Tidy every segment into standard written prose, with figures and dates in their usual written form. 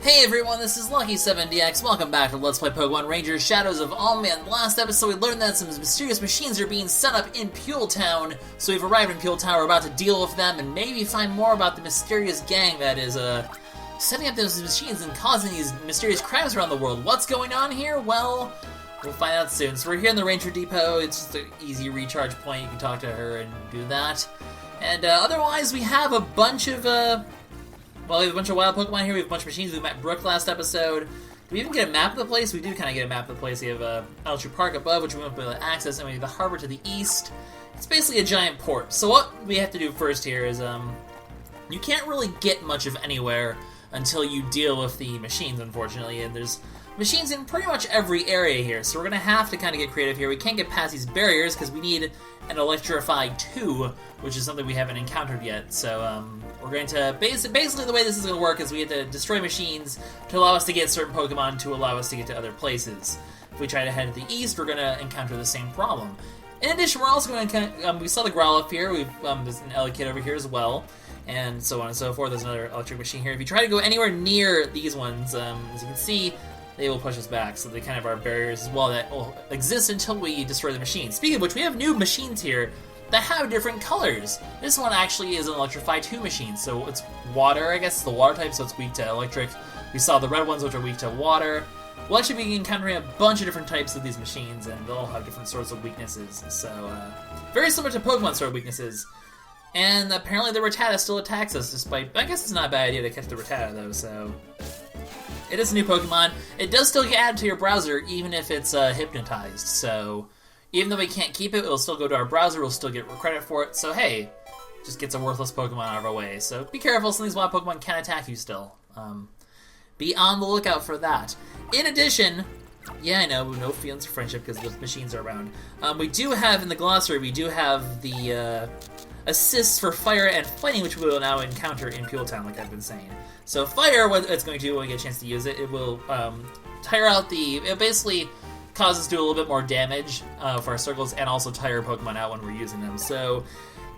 Hey everyone, this is LuckySevenDX. Welcome back to Let's Play Pokemon Rangers Shadows of Almia. In the last episode, we learned that some mysterious machines are being set up in Pueltown. So we've arrived in Pueltown, we're about to deal with them and maybe find more about the mysterious gang that is, setting up those machines and causing these mysterious crimes around the world. What's going on here? Well, we'll find out soon. So we're here in the Ranger Depot. It's just an easy recharge point. You can talk to her and do that. And otherwise, we have a bunch of, well, we have a bunch of wild Pokemon here, we have a bunch of machines. We met Brook last episode. Do we even get a map of the place? We do kind of get a map of the place. We have Electric Park above, which we won't be able to access, and we have the harbor to the east. It's basically a giant port. So what we have to do first here is, you can't really get much of anywhere until you deal with the machines, unfortunately, and there's machines in pretty much every area here, so we're going to have to kind of get creative here. We can't get past these barriers because we need an Electrify 2, which is something we haven't encountered yet. So we're going to, basically the way this is going to work is we have to destroy machines to allow us to get certain Pokemon to allow us to get to other places. If we try to head to the east, we're going to encounter the same problem. In addition, we're also going to, we saw the Growlithe here, there's an Elekid over here as well, and so on and so forth. There's another electric machine here. If you try to go anywhere near these ones, as you can see, they will push us back, so they kind of are barriers as well that will exist until we destroy the machine. Speaking of which, we have new machines here that have different colors. This one actually is an Electrify 2 machine, so it's water, I guess it's the water type, so it's weak to electric. We saw the red ones, which are weak to water. We'll actually be encountering a bunch of different types of these machines, and they'll all have different sorts of weaknesses, so very similar to Pokemon sort of weaknesses. And apparently the Rattata still attacks us, despite, I guess it's not a bad idea to catch the Rattata though, so it is a new Pokemon. It does still get added to your browser, even if it's hypnotized. So even though we can't keep it, it'll still go to our browser. We'll still get credit for it. So hey, just gets a worthless Pokemon out of our way. So be careful. Some of these wild Pokemon can attack you still. Be on the lookout for that. In addition, yeah, I know, no feelings of friendship because the machines are around. We do have in the glossary, we do have the assists for fire and fighting, which we will now encounter in Pueltown, like I've been saying. So fire, what it's going to do when we get a chance to use it, it will tire out it basically causes us to do a little bit more damage for our circles, and also tire Pokemon out when we're using them. So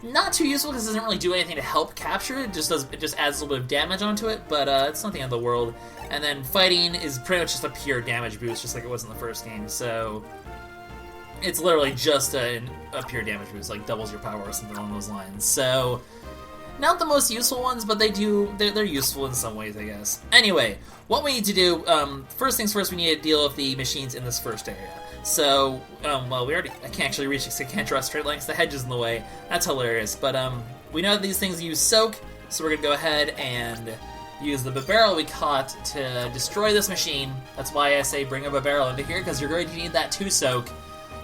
not too useful because it doesn't really do anything to help capture it. It just adds a little bit of damage onto it, but it's not the end of the world. And then fighting is pretty much just a pure damage boost, just like it was in the first game. So it's literally just a pure damage boost, like doubles your power or something along those lines. So not the most useful ones, but they're useful in some ways, I guess. Anyway, what we need to do, first things first, we need to deal with the machines in this first area. So, well, I can't actually reach it because I can't draw a straight line because the hedge is in the way. That's hilarious. But we know that these things use soak, so we're going to go ahead and use the Peril we caught to destroy this machine. That's why I say bring a Peril into here, because you're going to need that to soak,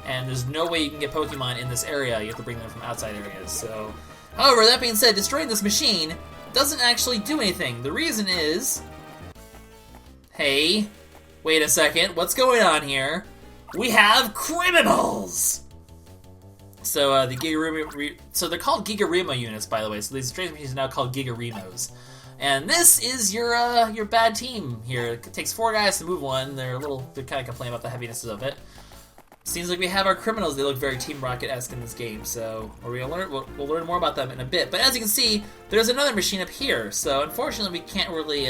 and there's no way you can get Pokemon in this area. You have to bring them from outside areas, so however, that being said, destroying this machine doesn't actually do anything. The reason is, hey, wait a second, what's going on here? We have criminals! So the Gigarima, so they're called Gigarima units, by the way. So these trade machines are now called Gigarimos. And this is your bad team here. It takes 4 guys to move one. They kind of complain about the heavinesses of it. Seems like we have our criminals. They look very Team Rocket-esque in this game, so we'll learn more about them in a bit. But as you can see, there's another machine up here. So unfortunately, we can't really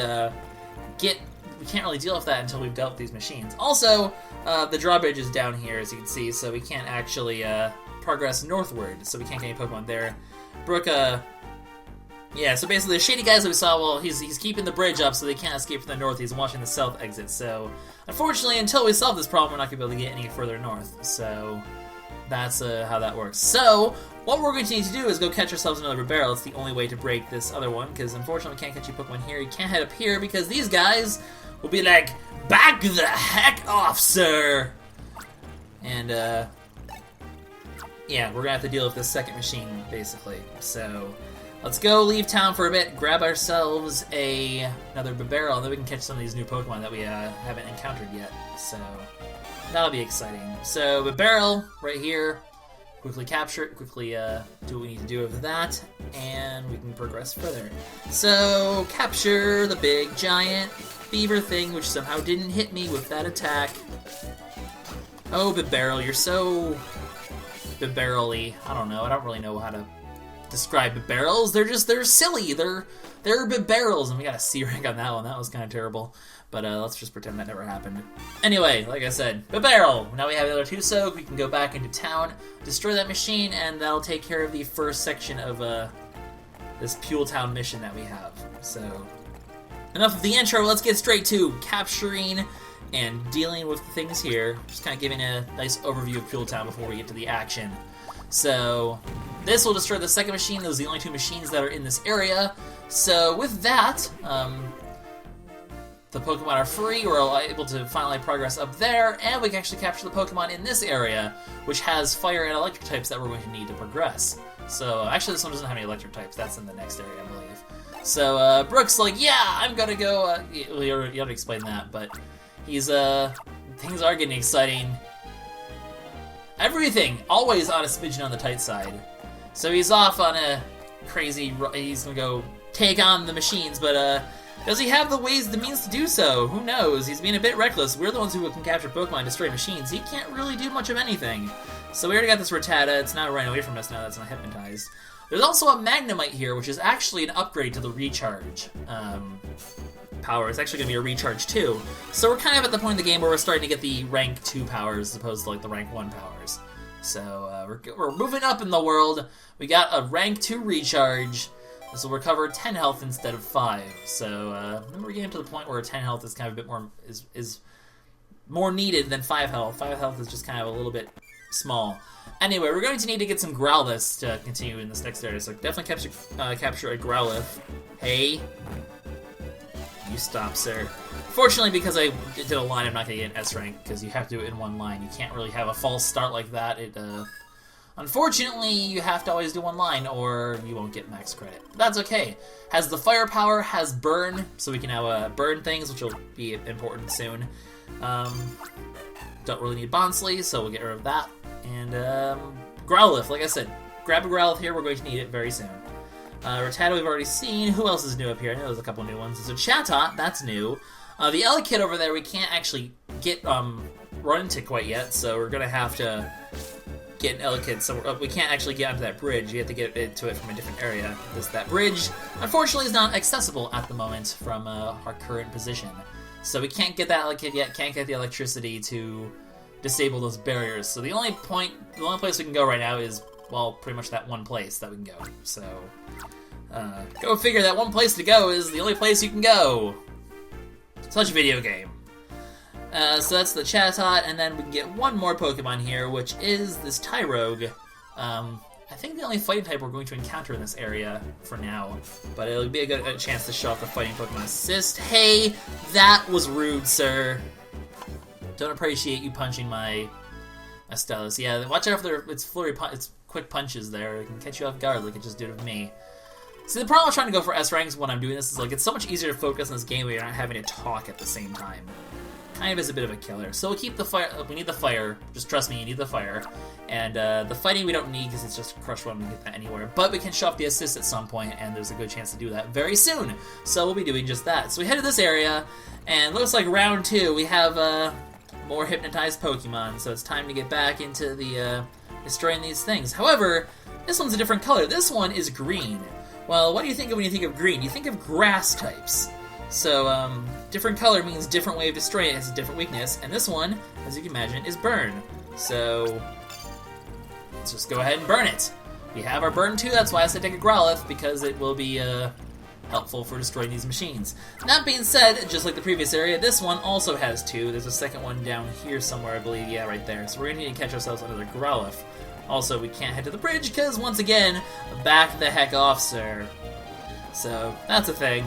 deal with that until we've dealt with these machines. Also, the drawbridge is down here, as you can see, so we can't actually progress northward. So we can't get any Pokemon there. Brook, yeah. So basically, the shady guys that we saw, well, he's keeping the bridge up so they can't escape from the north. He's watching the south exit. So unfortunately, until we solve this problem, we're not going to be able to get any further north. So that's how that works. So what we're going to need to do is go catch ourselves another Peril. It's the only way to break this other one, because unfortunately we can't catch you Pokemon here. You can't head up here because these guys will be like, back the heck off, sir! And yeah, we're going to have to deal with this second machine, basically. So let's go leave town for a bit, grab ourselves another Peril, and then we can catch some of these new Pokemon that we haven't encountered yet. So that'll be exciting. So Peril right here, quickly capture it, quickly do what we need to do with that, and we can progress further. So capture the big giant beaver thing, which somehow didn't hit me with that attack. Oh, Peril, you're so Peril-y. I don't know. I don't really know how to describe barrels. They're silly. They're barrels, and we got a C rank on that one. That was kind of terrible. But let's just pretend that never happened. Anyway, like I said, barrel. Now we have the other two soak. We can go back into town, destroy that machine, and that'll take care of the first section of this Pueltown mission that we have. So, enough of the intro. Let's get straight to capturing and dealing with the things here. Just kind of giving a nice overview of Pueltown before we get to the action. So, this will destroy the second machine. Those are the only two machines that are in this area. So, with that, the Pokemon are free. We're able to finally progress up there, and we can actually capture the Pokemon in this area, which has fire and electric types that we're going to need to progress. So, actually, this one doesn't have any electric types. That's in the next area, I believe. So, Brooke's like, yeah, I'm gonna go, you have to explain that, but he's, things are getting exciting. Everything, always on a smidgen on the tight side. So he's off on a crazy, he's gonna go take on the machines, but, does he have the means to do so? Who knows? He's being a bit reckless. We're the ones who can capture Pokemon and destroy machines. He can't really do much of anything. So we already got this Rattata. It's now running away from us now that's not hypnotized. There's also a Magnemite here, which is actually an upgrade to the recharge power. It's actually going to be a recharge too. So we're kind of at the point in the game where we're starting to get the rank 2 powers as opposed to like the rank 1 powers. So we're moving up in the world. We got a rank 2 recharge. This will recover 10 health instead of 5. So then we're getting to the point where 10 health is kind of a bit more is more needed than 5 health. 5 health is just kind of a little bit small. Anyway, we're going to need to get some Growlithe to continue in this next area. So definitely capture a Growlithe. Hey, you stop, sir. Fortunately, because I did a line, I'm not going to get an S rank because you have to do it in one line. You can't really have a false start like that. Unfortunately, you have to always do one line or you won't get max credit. But that's okay. Has the firepower, has burn, so we can now burn things, which will be important soon. Don't really need Bonsley, so we'll get rid of that. And Growlithe, like I said, grab a Growlithe here, we're going to need it very soon. Rattata we've already seen. Who else is new up here? I know there's a couple new ones. So Chatot, that's new. The Elekid over there we can't actually get run into quite yet, so we're going to have to get an Elekid. So we can't actually get onto that bridge. You have to get into it from a different area. That bridge, unfortunately, is not accessible at the moment from our current position. So we can't get that Elekid yet, can't get the electricity to disable those barriers. So the only place we can go right now is, well, pretty much that one place that we can go. So, go figure, that one place to go is the only place you can go. Such a video game. So that's the Chatot, and then we can get one more Pokemon here, which is this Tyrogue. I think the only fighting type we're going to encounter in this area for now, but it'll be a good chance to show off the fighting Pokemon assist. Hey, that was rude, sir. Don't appreciate you punching my Stelis. Yeah, watch out for it's quick punches there. It can catch you off guard like it just did with me. See, the problem with trying to go for S ranks when I'm doing this is like it's so much easier to focus on this game when you're not having to talk at the same time. Kind of is a bit of a killer. So we'll keep the fire. We need the fire. Just trust me, you need the fire. And the fighting we don't need because it's just a crush one. We can get that anywhere. But we can show off the assist at some point, and there's a good chance to do that very soon. So we'll be doing just that. So we head to this area, and looks like round 2 we have more hypnotized Pokemon. So it's time to get back into the destroying these things. However, this one's a different color. This one is green. Well, what do you think of when you think of green? You think of grass types. So, different color means different way of destroying it. It has a different weakness. And this one, as you can imagine, is burn. So, let's just go ahead and burn it. We have our burn too, that's why I said take a Growlithe, because it will be helpful for destroying these machines. That being said, just like the previous area, this one also has 2. There's a second one down here somewhere, I believe. Yeah, right there. So we're going to need to catch ourselves another Growlithe. Also, we can't head to the bridge, because once again, back the heck off, sir. So, that's a thing.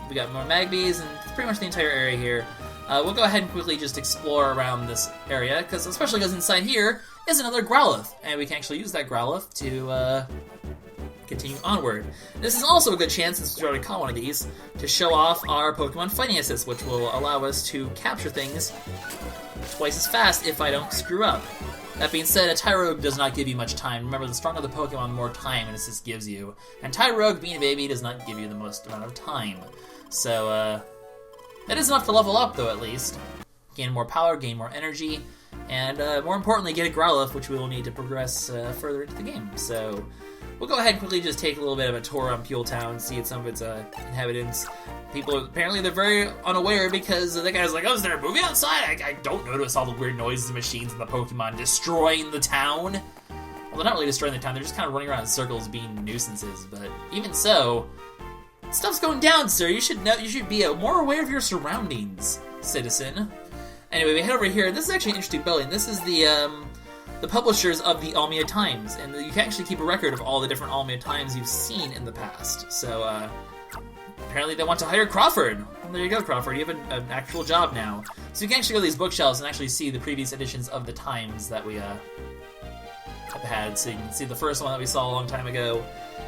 We got more Magbys, and pretty much the entire area here. We'll go ahead and quickly just explore around this area, especially because inside here is another Growlithe, and we can actually use that Growlithe to continue onward. This is also a good chance, since we already caught one of these, to show off our Pokemon Fighting Assist, which will allow us to capture things twice as fast if I don't screw up. That being said, a Tyrogue does not give you much time. Remember, the stronger the Pokemon, the more time an assist gives you. And Tyrogue, being a baby, does not give you the most amount of time. So, that is enough to level up, though, at least. gain more power, gain more energy, and more importantly, get a Growlithe, which we will need to progress further into the game. So we'll go ahead and quickly just take a little bit of a tour on Pueltown, see some of its inhabitants. People, apparently they're very unaware because the guy's like, oh, is there a movie outside? I don't notice all the weird noises and machines and the Pokemon destroying the town. Well, they're not really destroying the town, they're just kind of running around in circles being nuisances, but even so, stuff's going down, sir. You should know. You should be more aware of your surroundings, citizen. Anyway, we head over here. This is actually an interesting building. This is the publishers of the Almia Times, and you can actually keep a record of all the different Almia Times you've seen in the past. So apparently they want to hire Crawford. Well, there you go, Crawford. You have an actual job now. So you can actually go to these bookshelves and actually see the previous editions of the Times that we have had. So you can see the first one that we saw a long time ago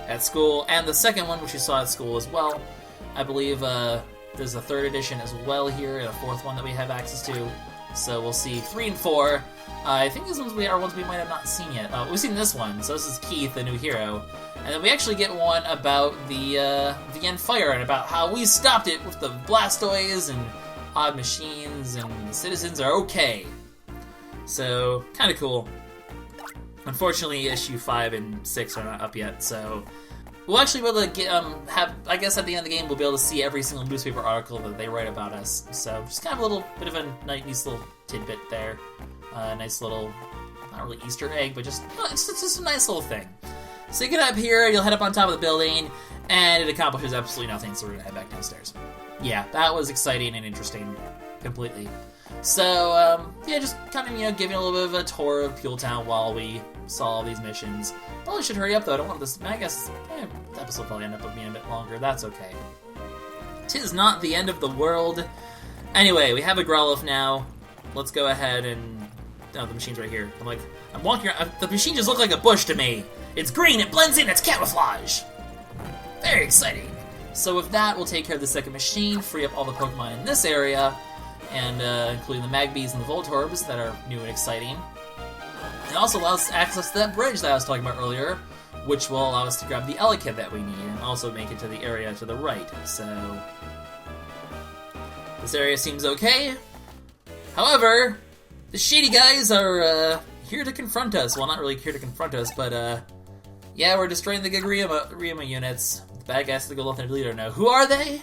at school, and the second one, which you saw at school as well. I believe there's a third edition as well here, and a fourth one that we have access to. So we'll see 3 and 4. I think these ones are ones we might have not seen yet. We've seen this one, so this is Keith, the new hero. And then we actually get one about the end fire, and about how we stopped it with the Blastoise and odd machines, and the citizens are okay. So, kind of cool. Unfortunately, issue 5 and 6 are not up yet, so we'll actually be able to get, I guess at the end of the game, we'll be able to see every single newspaper article that they write about us. So, just kind of a little bit of a nice little tidbit there. Nice little, not really Easter egg, but it's just a nice little thing. So you get up here, you'll head up on top of the building, and it accomplishes absolutely nothing, so we're gonna head back downstairs. Yeah, that was exciting and interesting, completely. So, yeah, just kind of, giving a little bit of a tour of Pueltown while we saw all these missions. Probably should hurry up, though. I don't want this. I guess the episode will probably end up being a bit longer. That's okay. 'Tis not the end of the world. Anyway, we have a Growlithe now. Let's go ahead and... Oh, the machine's right here. I'm walking around. The machine just looked like a bush to me. It's green, it blends in, it's camouflage. Very exciting. So with that, we'll take care of the second machine, free up all the Pokemon in this area, and including the Magbys and the Voltorbs that are new and exciting. It also allows us access to that bridge that I was talking about earlier, which will allow us to grab the Elekid that we need, and also make it to the area to the right. So this area seems okay. However, the shady guys are here to confront us. Well, not really here to confront us, but yeah, we're destroying the Gigarima units. The bad guys to go left and leader know. Who are they?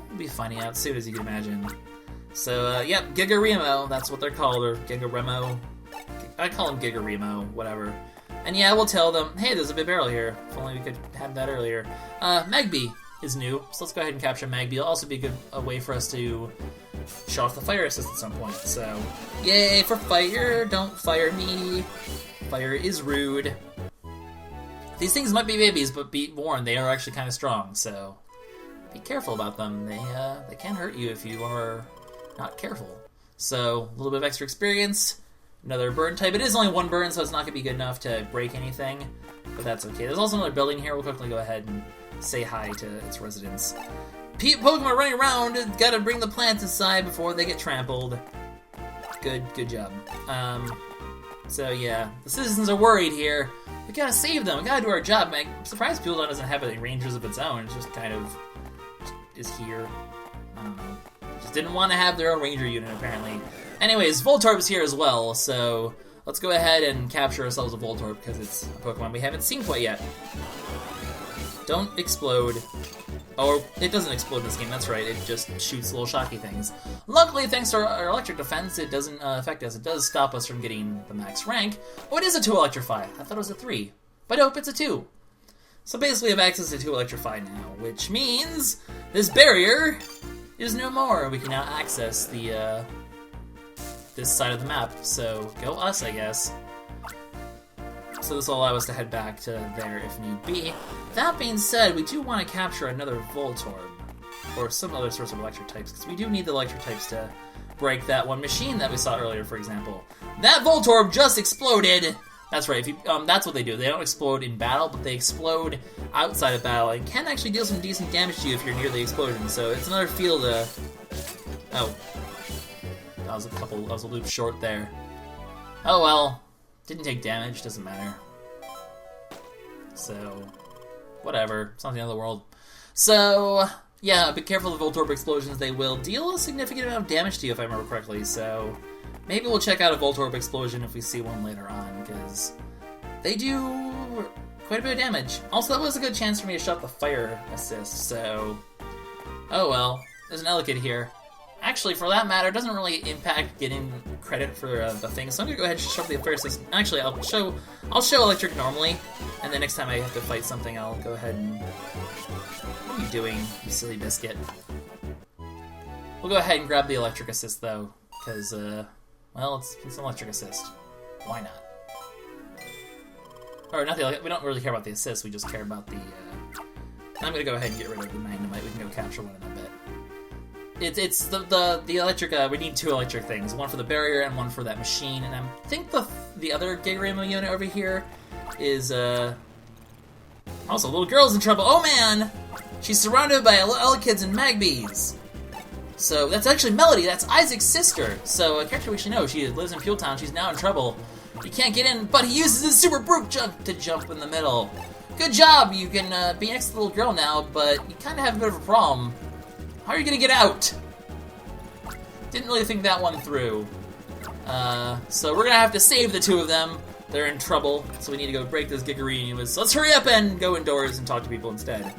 We'll be finding out soon, as you can imagine. So, yep, Gigarimo, that's what they're called, or Gigarimo. I call them Gigarimo, whatever. And yeah, we'll tell them, hey, there's a big barrel here. If only we could have that earlier. Magby is new, so let's go ahead and capture Magby. It'll also be a way for us to show off the fire assist at some point. So, yay for fire! Don't fire me. Fire is rude. These things might be babies, but be warned, they are actually kind of strong. So, be careful about them. They can hurt you if you are not careful. So, a little bit of extra experience. Another burn type. It is only one burn, so it's not going to be good enough to break anything. But that's okay. There's also another building here. We'll quickly go ahead and say hi to its residents. Pokemon running around. Gotta bring the plants inside before they get trampled. Good job. So yeah, the citizens are worried here. We gotta save them. We gotta do our job. I'm surprised Pueltown doesn't have any rangers of its own. It just kind of is here. I don't know. Just didn't want to have their own ranger unit, apparently. Anyways, Voltorb's here as well, so let's go ahead and capture ourselves a Voltorb, because it's a Pokemon we haven't seen quite yet. Don't explode. Or, it doesn't explode in this game, that's right, it just shoots little shocky things. Luckily, thanks to our electric defense, it doesn't affect us. It does stop us from getting the max rank. Oh, it is a 2 Electrify. I thought it was a 3. But nope, it's a 2. So basically, we have access to 2 Electrify now, which means this barrier is no more. We can now access the, this side of the map, so go us, I guess. So this will allow us to head back to there if need be. That being said, we do want to capture another Voltorb, or some other sorts of electric types, because we do need the electric types to break that one machine that we saw earlier, for example. That Voltorb just exploded! That's right, if you, that's what they do. They don't explode in battle, but they explode outside of battle, and can actually deal some decent damage to you if you're near the explosion, so it's another field to... Oh. That was a loop short there. Oh well. Didn't take damage, doesn't matter. So, whatever. It's not the end of the world. So, Yeah, be careful of the Voltorb explosions. They will deal a significant amount of damage to you, if I remember correctly, so maybe we'll check out a Voltorb explosion if we see one later on, because they do quite a bit of damage. Also, that was a good chance for me to shut the fire assist, so... Oh well, there's an Elekid here. Actually, for that matter, it doesn't really impact getting credit for the thing, so I'm gonna go ahead and shut the fire assist. Actually, I'll show electric normally, and then next time I have to fight something, I'll go ahead and... What are you doing, you silly biscuit? We'll go ahead and grab the electric assist, though, because, well, it's an electric assist. Why not? Or, not the we don't really care about the assist, we just care about the, I'm gonna go ahead and get rid of the Magnemite, we can go capture one in a bit. It's the electric, we need 2 electric things, one for the barrier and one for that machine, and I think the other Gigaramo unit over here is, also, little girl's in trouble. Oh man! She's surrounded by Elekids and Magbys. So, that's actually Melody, that's Isaac's sister. So, a character we should know, she lives in Pueltown, she's now in trouble. He can't get in, but he uses his super brute jump to jump in the middle. Good job, you can be next to the little girl now, but you kind of have a bit of a problem. How are you gonna get out? Didn't really think that one through. So we're gonna have to save the 2 of them. They're in trouble, so we need to go break this Gigarino. So let's hurry up and go indoors and talk to people instead.